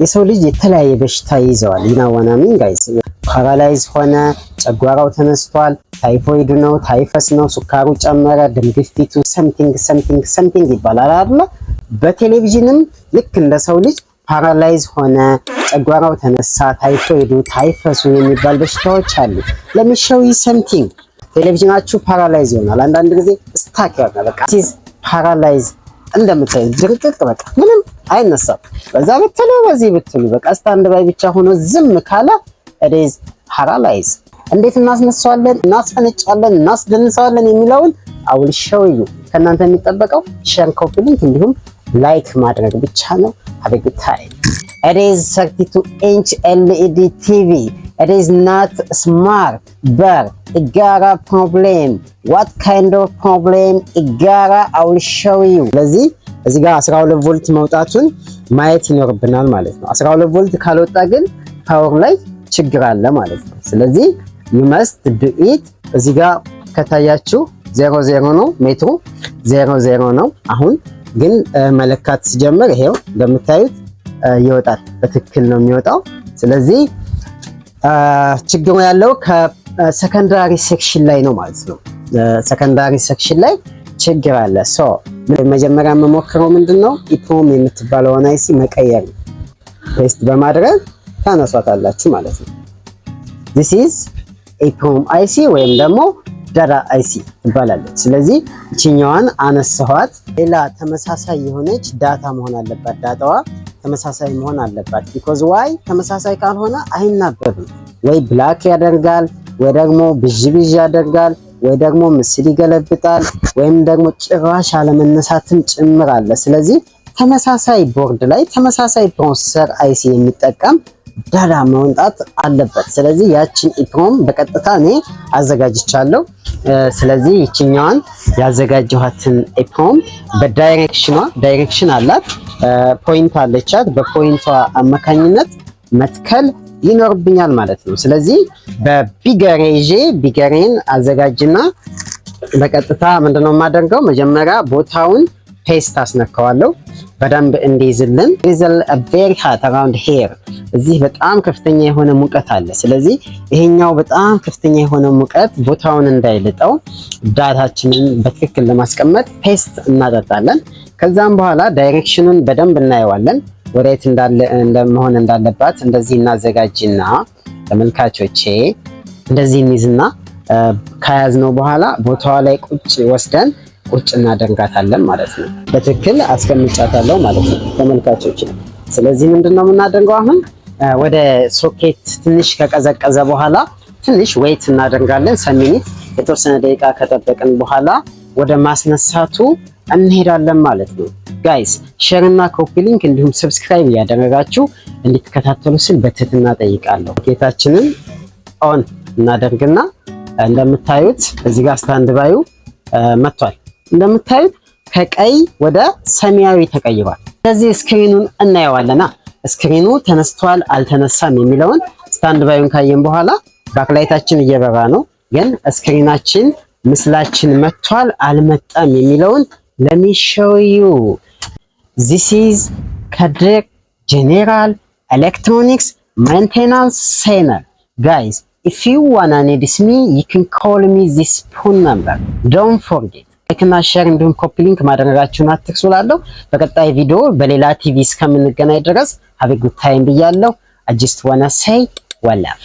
የሰው ልጅ የተለያየ በሽታ ይዘዋል። ይናወናሚን ጋይስ ፓራላይዝ ሆነ፣ ጨጓራው ተነስቷል፣ ታይፎይድ ነው፣ ታይፈስ ነው፣ ሱካሩ ጨመረ፣ ደም ግፊቱ ሰምቲንግ ይባላል አይደል? በቴሌቪዥንም ልክ እንደ ሰው ልጅ ፓራላይዝ ሆነ፣ ጨጓራው ተነሳ፣ ታይፎይዱ፣ ታይፈሱ የሚባል በሽታዎች አሉ። ለሚሸው ሰምቲንግ ቴሌቪዥናችሁ ፓራላይዝ ይሆናል። አንዳንድ ጊዜ ስታክ ያደርጋል። በቃ ሲዝ ፓራላይዝ እንደምታዩት ድርቅቅ በቃ ምንም አይነሳም። በዛ ብትሉ በዚህ ብትሉ በቃ ስታንድ ባይ ብቻ ሆኖ ዝም ካለ ኢዝ ፓራላይዝ። እንዴት እናስነሳዋለን፣ እናስፈነጫለን፣ እናስደንሰዋለን የሚለውን አውል ሾው ዩ። ከእናንተ የሚጠበቀው ሼር፣ ኮፒ ሊንክ እንዲሁም ላይክ ማድረግ ብቻ ነው። have a good time. It is 32-inch LED TV. It is not smart, but it got a problem. What kind of problem it got? I will show you. ለዚህ እዚህ ጋር 12 ቮልት መውጣቱን ማየት ይኖርብናል ማለት ነው። 12 ቮልት ካልወጣ ግን ፓወር ላይ ችግር አለ ማለት ነው። ስለዚህ you must do it። እዚህ ጋር ከታያችሁ 00 ነው፣ ሜትሩ 00 ነው። አሁን ግን መለካት ሲጀምር ይሄው እንደምታዩት ይወጣል። በትክክል ነው የሚወጣው። ስለዚህ ችግሩ ያለው ከሰከንዳሪ ሴክሽን ላይ ነው ማለት ነው። ሰከንዳሪ ሴክሽን ላይ ችግር አለ። ሶ መጀመሪያ የምሞክረው ምንድነው ኢፕሮም የምትባለውን አይሲ መቀየር ነው። ቴስት በማድረግ ታነሷታላችሁ ማለት ነው። this is ኢፕሮም አይሲ ወይም ደግሞ ዳዳ አይሲ ትባላለች። ስለዚህ እቺኛዋን አነሳኋት። ሌላ ተመሳሳይ የሆነች ዳታ መሆን አለባት። ዳታዋ ተመሳሳይ መሆን አለባት። because why ተመሳሳይ ካልሆነ አይናበብም። ወይ ብላክ ያደርጋል፣ ወይ ደግሞ ብዥ ያደርጋል፣ ወይ ደግሞ ምስል ይገለብጣል፣ ወይም ደግሞ ጭራሽ አለመነሳትም ጭምር አለ። ስለዚህ ተመሳሳይ ቦርድ ላይ ተመሳሳይ ፕሮሰሰር አይሲ የሚጠቀም ዳታ መውጣት አለበት። ስለዚህ ያችን ኢፕሮም በቀጥታ እኔ አዘጋጅቻለሁ። ስለዚህ ይችኛዋን ያዘጋጀኋትን ኢፕሮም ዳይሬክሽን አላት፣ ፖይንት አለቻት። በፖይንቷ አማካኝነት መትከል ይኖርብኛል ማለት ነው። ስለዚህ በቢገሬ ይዤ ቢገሬን አዘጋጅና በቀጥታ ምንድነው የማደርገው መጀመሪያ ቦታውን ፔስት አስነካዋለሁ በደንብ እንዲይዝልን። very hot around here እዚህ በጣም ከፍተኛ የሆነ ሙቀት አለ። ስለዚህ ይሄኛው በጣም ከፍተኛ የሆነ ሙቀት ቦታውን እንዳይልጠው ዳታችንን በትክክል ለማስቀመጥ ፔስት እናጠጣለን። ከዛም በኋላ ዳይሬክሽኑን በደንብ እናየዋለን፣ ወዴት እንደመሆን እንዳለባት። እንደዚህ እናዘጋጅና ተመልካቾቼ እንደዚህ እንይዝና ከያዝነው በኋላ ቦታዋ ላይ ቁጭ እናደርጋታለን ማለት ነው። በትክክል አስቀምጫታለሁ ማለት ነው ተመልካቾች። ስለዚህ ምንድነው የምናደርገው አሁን ወደ ሶኬት ትንሽ ከቀዘቀዘ በኋላ ትንሽ ዌይት እናደርጋለን። ሰሚኒት የተወሰነ ደቂቃ ከጠበቅን በኋላ ወደ ማስነሳቱ እንሄዳለን ማለት ነው። ጋይስ ሼር እና ኮፒ ሊንክ እንዲሁም ሰብስክራይብ ያደረጋችሁ እንድትከታተሉ ስል በትህትና ጠይቃለሁ። ሶኬታችንን ኦን እናደርግና እንደምታዩት እዚህ ጋር ስታንድ ባዩ መጥቷል። እንደምታዩት ከቀይ ወደ ሰማያዊ ተቀይሯል። ስለዚህ ስክሪኑን እናየዋለና ስክሪኑ ተነስቷል አልተነሳም የሚለውን ስታንድ ባዩን ካየን በኋላ ባክላይታችን እየበራ ነው፣ ግን ስክሪናችን ምስላችን መጥቷል አልመጣም የሚለውን let me show you. This is Kadir General Electronics Maintenance Center. Guys, if you wanna need me, you can call me this phone number. Don't forget. ላይክ እና ሼር እንዲሁም ኮፒ ሊንክ ማድረጋችሁን አትርሱ። በቀጣይ ቪዲዮ በሌላ ቲቪ እስከምንገናኝ ድረስ have a good time ብያለሁ። I just wanna say well love.